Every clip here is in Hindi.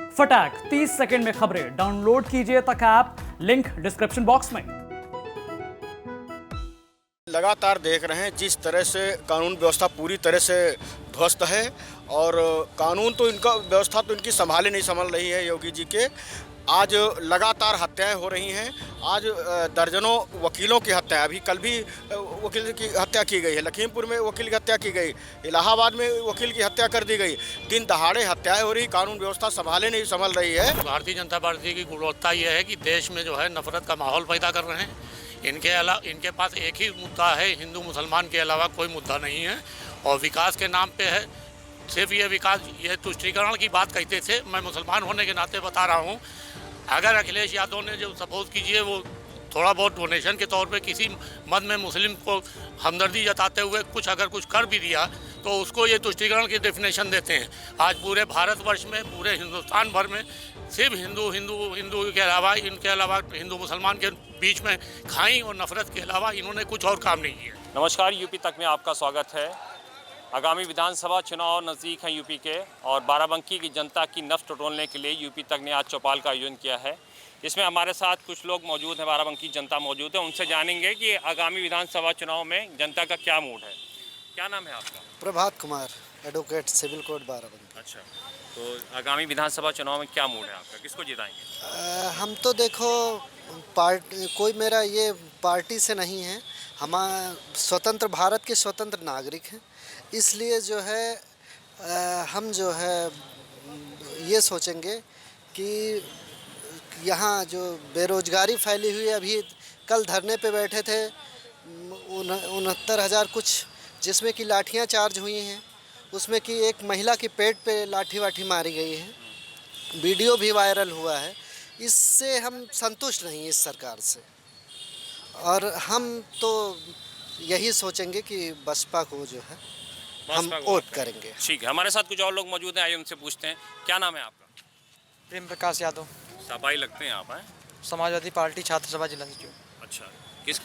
फटाक 30 सेकंड में खबरें डाउनलोड कीजिए तक ऐप, लिंक डिस्क्रिप्शन बॉक्स में। लगातार देख रहे हैं जिस तरह से कानून व्यवस्था पूरी तरह से ध्वस्त है और कानून तो इनका व्यवस्था तो इनकी संभाले नहीं संभल रही है योगी जी के। आज लगातार हत्याएं हो रही हैं। आज दर्जनों वकीलों की हत्या, अभी कल भी वकील की हत्या की गई है, लखीमपुर में वकील की हत्या की गई, इलाहाबाद में वकील की हत्या कर दी गई। दिन दहाड़े हत्याएं हो रही, कानून व्यवस्था संभाले नहीं संभल रही है। भारतीय जनता पार्टी की गुणवत्ता यह है कि देश में जो है नफरत का माहौल पैदा कर रहे हैं। इनके पास एक ही मुद्दा है, हिंदू मुसलमान के अलावा कोई मुद्दा नहीं है और विकास के नाम पे है सिर्फ ये विकास। ये तुष्टीकरण की बात कहते थे, मैं मुसलमान होने के नाते बता रहा हूँ। अगर अखिलेश यादव ने जो सपोज कीजिए वो थोड़ा बहुत डोनेशन के तौर पे किसी मद में मुस्लिम को हमदर्दी जताते हुए कुछ कर भी दिया तो उसको ये तुष्टीकरण की डेफिनेशन देते हैं। आज पूरे भारतवर्ष में, पूरे हिंदुस्तान भर में सिर्फ हिंदू के अलावा, इनके अलावा हिंदू मुसलमान के बीच में खाई और नफरत के अलावा इन्होंने कुछ और काम नहीं किया। नमस्कार, यूपी तक में आपका स्वागत है। आगामी विधानसभा चुनाव नज़दीक हैं यूपी के, और बाराबंकी की जनता की नफ्स टटोलने के लिए यूपी तक ने आज चौपाल का आयोजन किया है। इसमें हमारे साथ कुछ लोग मौजूद हैं, बाराबंकी जनता मौजूद है। उनसे जानेंगे कि आगामी विधानसभा चुनाव में जनता का क्या मूड है। क्या नाम है आपका? Prabhat Kumar, advocate, civil court Barabanki. अच्छा, तो आगामी विधानसभा चुनाव में क्या मूड है आपका, किसको जिताएंगे? हम तो देखो कोई मेरा ये पार्टी से नहीं है, हम स्वतंत्र भारत के स्वतंत्र नागरिक हैं। इसलिए जो है हम जो है ये सोचेंगे कि यहाँ जो बेरोजगारी फैली हुई है, अभी कल धरने पे बैठे थे 69,000 कुछ, जिसमें कि लाठियाँ चार्ज हुई हैं, उसमें कि एक महिला की पेट पे लाठी वाठी मारी गई है, वीडियो भी वायरल हुआ है। इससे हम संतुष्ट नहीं इस सरकार से, और हम तो यही सोचेंगे कि बसपा को जो है हम वोट करेंगे। ठीक है, हमारे साथ कुछ और लोग मौजूद हैं, आइए उनसे पूछते हैं। क्या नाम है आपका? प्रेम प्रकाश यादव, सफाई लगते हैं आप हैं? समाजवादी पार्टी छात्र सभा जिला सचिव। अच्छा,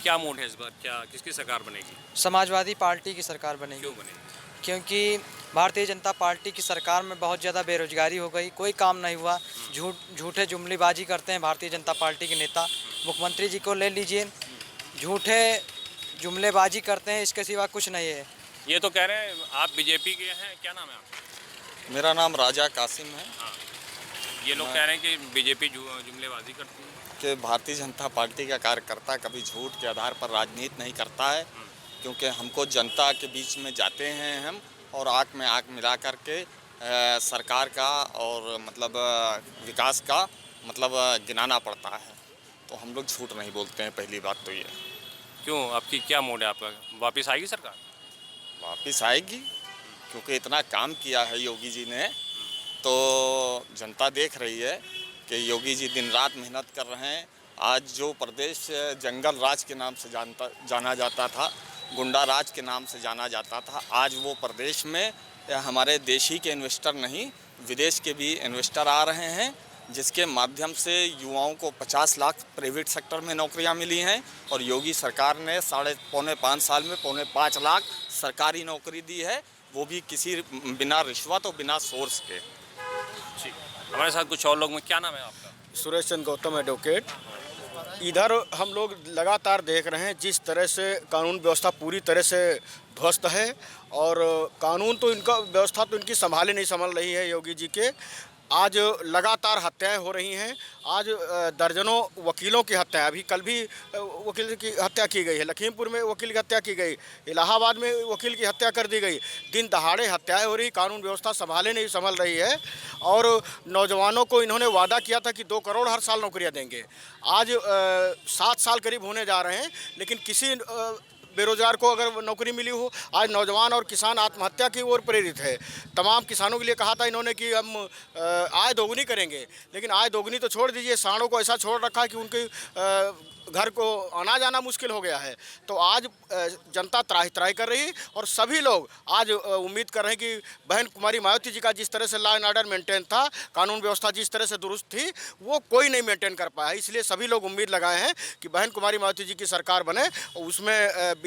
क्या मूड है इस बार, किसकी सरकार बनेगी? समाजवादी पार्टी की सरकार बनेगी। क्यों बनेगी? क्योंकि भारतीय जनता पार्टी की सरकार में बहुत ज़्यादा बेरोजगारी हो गई, कोई काम नहीं हुआ। झूठे जुमलेबाजी करते हैं भारतीय जनता पार्टी के नेता। मुख्यमंत्री जी को ले लीजिए, झूठे जुमलेबाजी करते हैं, इसके सिवा कुछ नहीं है। ये तो कह रहे हैं आप बीजेपी के हैं, क्या नाम है आपका? मेरा नाम राजा कासिम है। हाँ, ये लोग कह रहे हैं कि बीजेपी जुमलेबाजी करती है। कि भारतीय जनता पार्टी का कार्यकर्ता कभी झूठ के आधार पर राजनीति नहीं करता है, क्योंकि हमको जनता के बीच में जाते हैं हम, और आँख में आँख मिला करके सरकार का और मतलब विकास का मतलब गिनाना पड़ता है। तो हम लोग झूठ नहीं बोलते हैं, पहली बात तो ये। क्यों, आपकी क्या मूड है आपका? वापस आएगी सरकार? वापस आएगी, क्योंकि इतना काम किया है योगी जी ने, तो जनता देख रही है कि योगी जी दिन रात मेहनत कर रहे हैं। आज जो प्रदेश जंगल राज के नाम से जाना जाता था, गुंडा राज के नाम से जाना जाता था, आज वो प्रदेश में हमारे देशी के इन्वेस्टर नहीं, विदेश के भी इन्वेस्टर आ रहे हैं, जिसके माध्यम से युवाओं को 50 लाख प्राइवेट सेक्टर में नौकरियां मिली हैं। और योगी सरकार ने पौने 5 साल में 5.25 लाख सरकारी नौकरी दी है, वो भी किसी बिना रिश्वत और बिना सोर्स के। ठीक, हमारे साथ कुछ और लोग में। क्या नाम है आपका? सुरेश चंद्र गौतम, एडवोकेट। इधर हम लोग लगातार देख रहे हैं जिस तरह से कानून व्यवस्था पूरी तरह से ध्वस्त है और कानून तो इनका व्यवस्था तो इनकी संभाले नहीं संभल रही है योगी जी के। आज लगातार हत्याएं हो रही हैं। आज दर्जनों वकीलों की हत्या, अभी कल भी वकील की हत्या की गई है, लखीमपुर में वकील की हत्या की गई, इलाहाबाद में वकील की हत्या कर दी गई। दिन दहाड़े हत्याएं हो रही, कानून व्यवस्था संभाले नहीं संभल रही है। और नौजवानों को इन्होंने वादा किया था कि 2 करोड़ हर साल नौकरियां देंगे। आज 7 साल करीब होने जा रहे हैं, लेकिन किसी बेरोजगार को अगर नौकरी मिली हो। आज नौजवान और किसान आत्महत्या की ओर प्रेरित है। तमाम किसानों के लिए कहा था इन्होंने कि हम आय दोगुनी करेंगे, लेकिन आय दोगुनी तो छोड़ दीजिए, साड़ों को ऐसा छोड़ रखा है कि उनकी घर को आना जाना मुश्किल हो गया है। तो आज जनता त्राहि त्राहि कर रही और सभी लोग आज उम्मीद कर रहे हैं कि बहन कुमारी मायावती जी का जिस तरह से लॉ एंड ऑर्डर मेंटेन था, कानून व्यवस्था जिस तरह से दुरुस्त थी, वो कोई नहीं मेंटेन कर पाया। इसलिए सभी लोग उम्मीद लगाए हैं कि बहन कुमारी मायावती जी की सरकार बने। उसमें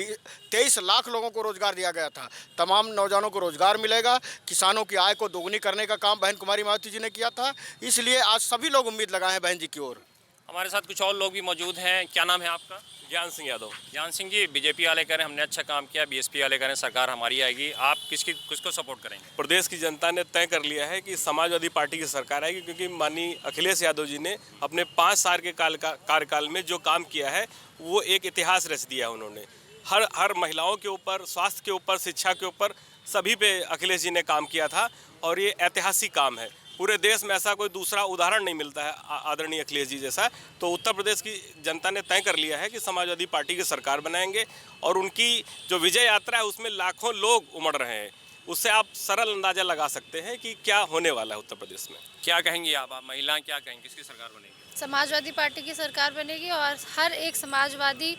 23 लाख लोगों को रोजगार दिया गया था, तमाम नौजवानों को रोजगार मिलेगा, किसानों की आय को दोगुनी करने का काम बहन कुमारी मायावती जी ने किया था। इसलिए आज सभी लोग उम्मीद लगाए हैं बहन जी की ओर। हमारे साथ कुछ और लोग भी मौजूद हैं। क्या नाम है आपका? ज्ञान सिंह यादव। ज्ञान सिंह जी, बीजेपी वाले कह रहे हैं हमने अच्छा काम किया, बीएसपी वाले कह रहे हैं सरकार हमारी आएगी, आप किसको सपोर्ट करेंगे? प्रदेश की जनता ने तय कर लिया है कि समाजवादी पार्टी की सरकार आएगी, क्योंकि माननीय अखिलेश यादव जी ने अपने 5 साल के कार्यकाल में जो काम किया है वो एक इतिहास रच दिया है। उन्होंने हर महिलाओं के ऊपर, स्वास्थ्य के ऊपर, शिक्षा के ऊपर, सभी पे अखिलेश जी ने काम किया था और ये ऐतिहासिक काम है। पूरे देश में ऐसा कोई दूसरा उदाहरण नहीं मिलता है आदरणीय अखिलेश जी जैसा। तो उत्तर प्रदेश की जनता ने तय कर लिया है कि समाजवादी पार्टी की सरकार बनाएंगे और उनकी जो विजय यात्रा है उसमें लाखों लोग उमड़ रहे हैं। उससे आप सरल अंदाजा लगा सकते हैं कि क्या होने वाला है उत्तर प्रदेश में। क्या कहेंगी आप महिलाएं क्या कहेंगी, किसकी सरकार बनेगी? समाजवादी पार्टी की सरकार बनेगी और हर एक समाजवादी,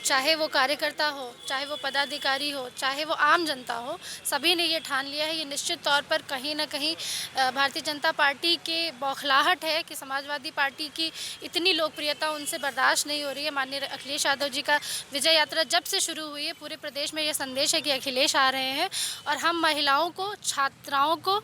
चाहे वो कार्यकर्ता हो, चाहे वो पदाधिकारी हो, चाहे वो आम जनता हो, सभी ने ये ठान लिया है। ये निश्चित तौर पर कहीं ना कहीं भारतीय जनता पार्टी के बौखलाहट है कि समाजवादी पार्टी की इतनी लोकप्रियता उनसे बर्दाश्त नहीं हो रही है। माननीय अखिलेश यादव जी का विजय यात्रा जब से शुरू हुई है, पूरे प्रदेश में ये संदेश है कि अखिलेश आ रहे हैं और हम महिलाओं को, छात्राओं को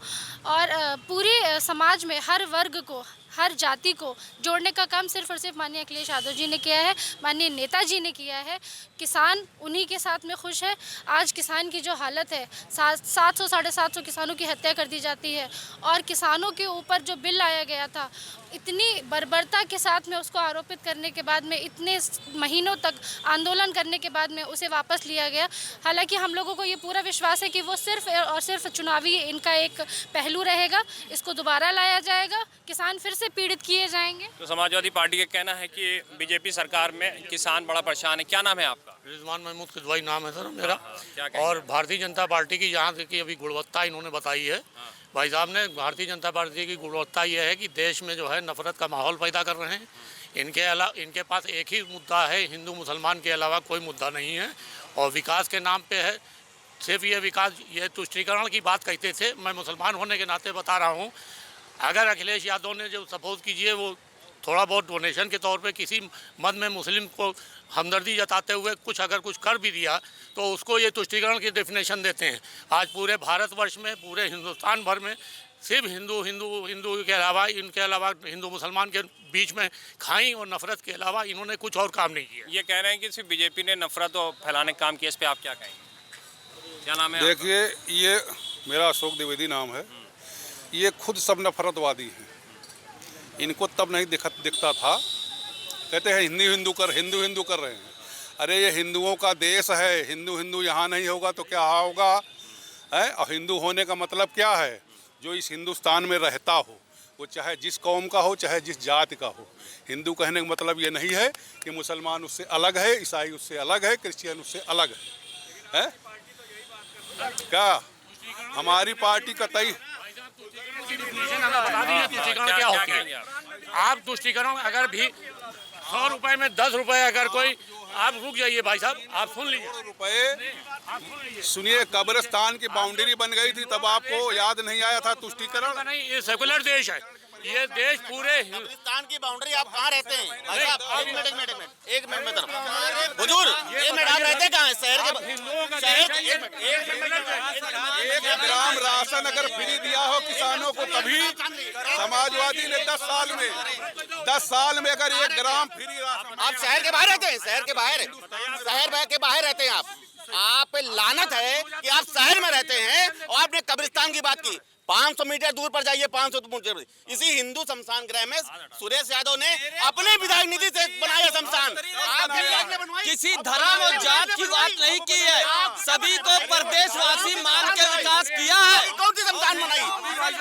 और पूरे समाज में हर वर्ग को, हर जाति को जोड़ने का काम सिर्फ और सिर्फ माननीय अखिलेश यादव जी ने किया है, माननीय नेताजी ने किया है। किसान उन्हीं के साथ में खुश है। आज किसान की जो हालत है, 700 साढ़े 700 किसानों की हत्या कर दी जाती है और किसानों के ऊपर जो बिल लाया गया था, इतनी बर्बरता के साथ में उसको आरोपित करने के बाद में, इतने महीनों तक आंदोलन करने के बाद में उसे वापस लिया गया। हालांकि हम लोगों को ये पूरा विश्वास है कि वो सिर्फ और सिर्फ चुनावी इनका एक पहलू रहेगा, इसको दोबारा लाया जाएगा, किसान फिर से पीड़ित किए जाएंगे। तो समाजवादी पार्टी का कहना है कि बीजेपी सरकार में किसान बड़ा परेशान है। क्या नाम है आपका? रिजवान महमूद किदवाई नाम है सर मेरा। क्या और भारतीय जनता पार्टी की यहाँ की अभी गुणवत्ता इन्होंने बताई है भाई साहब ने। भारतीय जनता पार्टी की गुणवत्ता ये है कि देश में जो है नफरत का माहौल पैदा कर रहे हैं। इनके पास एक ही मुद्दा है, हिंदू मुसलमान के अलावा कोई मुद्दा नहीं है और विकास के नाम पे है सिर्फ ये विकास। ये तुष्टीकरण की बात कहते थे, मैं मुसलमान होने के नाते बता रहा हूँ। अगर अखिलेश यादव ने जो सपोज कीजिए वो थोड़ा बहुत डोनेशन के तौर पे किसी मद में मुस्लिम को हमदर्दी जताते हुए कुछ कर भी दिया तो उसको ये तुष्टीकरण की डेफिनेशन देते हैं। आज पूरे भारतवर्ष में, पूरे हिंदुस्तान भर में सिर्फ हिंदू के अलावा, इनके अलावा हिंदू मुसलमान के बीच में खाई और नफरत के अलावा इन्होंने कुछ और काम नहीं किया। ये कह रहे हैं कि सिर्फ बीजेपी ने नफरत और फैलाने का काम किया, इस पर आप क्या कहेंगे? क्या नाम है? देखिए, ये मेरा अशोक द्विवेदी नाम है। ये खुद सब नफरतवादी हैं। इनको तब नहीं दिखता था, कहते हैं हिंदू कर रहे हैं। अरे ये हिंदुओं का देश है, हिंदू यहाँ नहीं होगा तो क्या होगा है? और हिंदू होने का मतलब क्या है? जो इस हिंदुस्तान में रहता हो, वो चाहे जिस कौम का हो, चाहे जिस जाति का हो। हिंदू कहने का मतलब ये नहीं है कि मुसलमान उससे अलग है, ईसाई उससे अलग है, क्रिश्चियन उससे अलग है? क्या हमारी पार्टी का तय तुष्टीकरण क्या होती है? आप तुष्टीकरण अगर भी 100 रुपए में 10 रुपए अगर कोई, आप रुक जाइए भाई साहब, आप सुन लीजिए। रुपए सुनिए, कब्रिस्तान की बाउंड्री बन गई थी तब आपको याद नहीं आया था तुष्टीकरण? नहीं, ये सेकुलर देश है। ये देश पूरे हिंदुस्तान की बाउंड्री आप कहाँ रहते हैं? एक मिनट में हुजूर, आप रहते कहाँ हैं? शहर एक ग्राम राशन अगर फ्री दिया हो किसानों को कभी समाजवादी ने 10 साल में अगर 1 ग्राम फ्री राशन। आप शहर के बाहर रहते हैं? शहर के बाहर रहते हैं आप पे लानत है कि आप शहर में रहते हैं और आपने कब्रिस्तान की बात की। 500 मीटर दूर पर जाइए, 500 मीटर इसी हिंदू शमशान गृह में सुरेश यादव ने अपने विधायक निधि से बनाया शमशान। किसी धर्म और जात की बात नहीं की है, सभी को प्रदेशवासी मान के विकास किया है। कौन सी शमशान बनाई?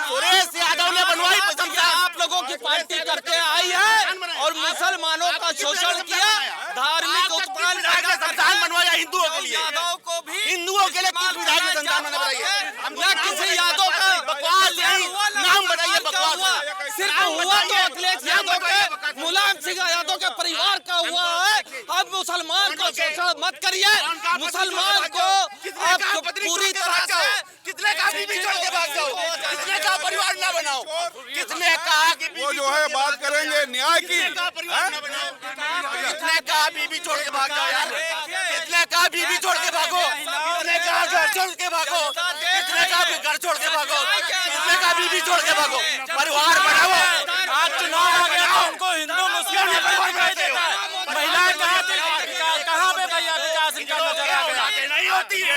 सुरेश यादव ने बनवाई शमशान। आप लोगों की पार्टी करके आई है और मुसलमानों का शोषण किया, धार्मिक उत्पन्न शमशान बनवाया हिंदुओं के लिए। यादव को भी हिंदुओं के लिए किस विधायक ने शमशान बनाई है? न किसी यादव का बकवास नहीं, नाम बताइए बकवास। सिर्फ हुआ तो अखिलेश यादव के, मुलायम सिंह यादव के परिवार का हुआ है। अब मुसलमान को शोषण मत करिए, मुसलमान को आप पूरी तरह से कितने का बीबी छोड़ के भाग जाओ, कितने का परिवार ना बनाओ, कितने का वो जो है बात करेंगे न्याय की, कितने का बीबी छोड़ के भाग जाओ यार, कितने का बीबी छोड़ के भागो, कितने का घर छोड़ के भागो, कितने का घर छोड़ के भागो, कितने का बीबी छोड़ के भागो, परिवार बनाओ। आज चुनाव आ गया तो उनको हिंदू मुस्लिम महिलाएं कहाँ पे भैया विकास इनका नजर आ गया? नहीं होती है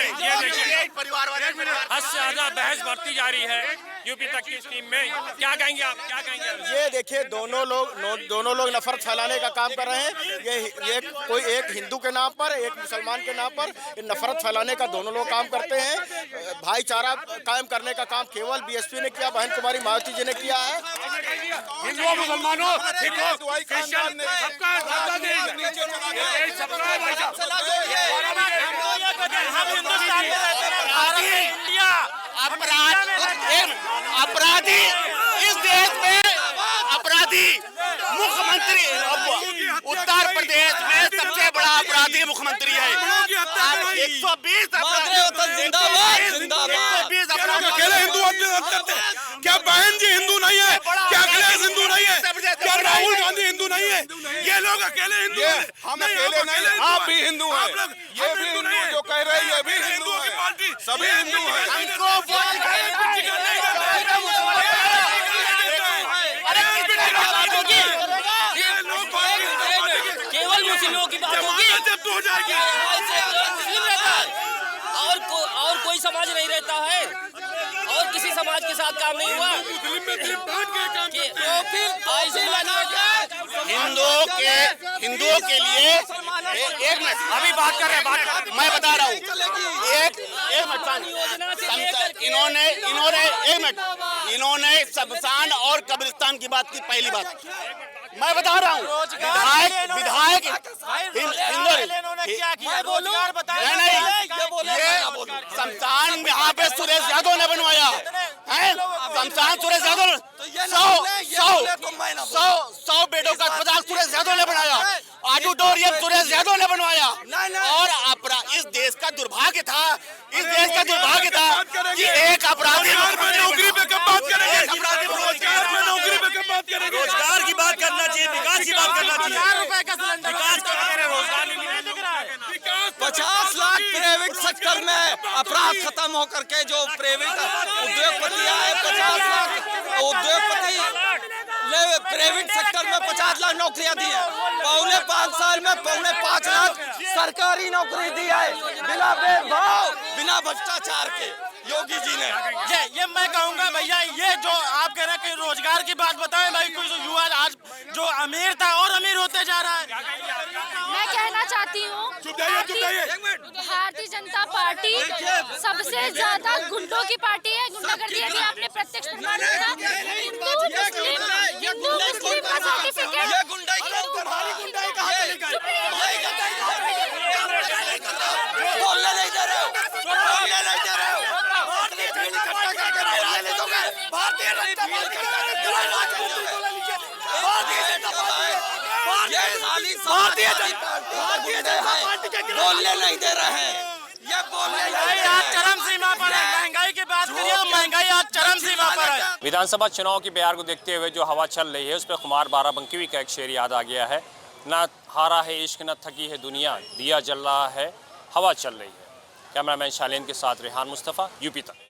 परिवार वाले। हद से ज्यादा बहस बढ़ती जा रही है यूपी तक की स्कीम में। क्या कहेंगे आप, क्या कहेंगे? ये देखिए दोनों लोग नफरत फैलाने का काम कर रहे हैं। ये कोई एक हिंदू के नाम पर, एक मुसलमान के नाम पर ये नफरत फैलाने का दोनों लोग काम करते हैं। भाईचारा कायम करने का काम केवल बीएसपी ने किया, बहन कुमारी मायावती जी ने किया है। हिंदुओं मुसलमानों अपराधी इस देश में, अपराधी मुख्यमंत्री उत्तर प्रदेश में सबसे बड़ा अपराधी मुख्यमंत्री है। 120 अकेले हिंदू करते, क्या बहन जी हिंदू नहीं है? क्या अखिलेश हिंदू नहीं है? क्या राहुल गांधी हिंदू नहीं है? ये लोग अकेले हिंदू हैं। हम अकेले नहीं, आप भी हिंदू हैं। ये भी हिंदू जो कह रहे हैं, ये भी हिंदू है, सभी हिंदू हैं। केवल मुस्लिमों की बात होगी हो जाएगी, और कोई समाज नहीं रहता है, और किसी समाज के साथ काम नहीं हुआ। हिंदुओं के लिए एक मिनट अभी बात कर रहे हैं, मैं बता रहा हूँ। एक मिनट इन्होंने शमशान और कब्रिस्तान की बात की। पहली बात मैं बता रहा हूँ, विधायक शमशान यहाँ पे सुरेश यादव ने बनवाया है। शमशान सुरेश यादव 100 बेडों का अस्पताल सुरेश यादव ने बनाया, ऑडिटोरियम सुरेश यादव ने बनवाया। और इस देश का दुर्भाग्य था, इस देश का दुर्भाग्य था कि एक अपराधी नौकरी पे कब बात करेंगे, नौकरी पे कब बात करेंगे? रोजगार की बात करना चाहिए, विकास की बात करना चाहिए। 4 रुपए का सिलेंडर, विकास का रोजगार नहीं दिख रहा है। 50 लाख प्राइवेट सेक्टर में अपराध खत्म होकर के जो प्राइवेट उद्योगपति आए, 50 लाख उद्योगपति ने प्राइवेट सेक्टर में 50 लाख नौकरियां दी है। पौने 5 साल में 5.25 लाख सरकारी नौकरी दी है, बिना भेदभाव, बिना भ्रष्टाचार के योगी जी ने। ये मैं कहूँगा भैया, ये जो आप कह रहे हैं कि रोजगार की बात बताएं भाई, कोई युवा आज जो अमीर था और अमीर होते जा रहा है। मैं कहना चाहती हूँ भारतीय जनता पार्टी सबसे ज्यादा गुंडों की पार्टी है। गुंडागर्दी की आपने प्रत्यक्ष प्रमाण देखा। हिंदू मुस्लिम का सर्टिफिकेट बोलने नहीं दे रहे हो, बोलने नहीं दे रहे हो। बोलने नहीं दे रहे हैं, ये बोलने आज चरम सीमा पर है। महंगाई की बात करिए, महंगाई आज चरम सीमा पर है। विधानसभा चुनाव की बयार को देखते हुए जो हवा चल रही है उस पर खुमार बाराबंकी का एक शेर याद आ गया है। न हारा है इश्क, न थकी है दुनिया, दिया जल रहा है, हवा चल रही है। कैमरामैन शालीन के साथ रेहान मुस्तफ़ा, यूपी तक।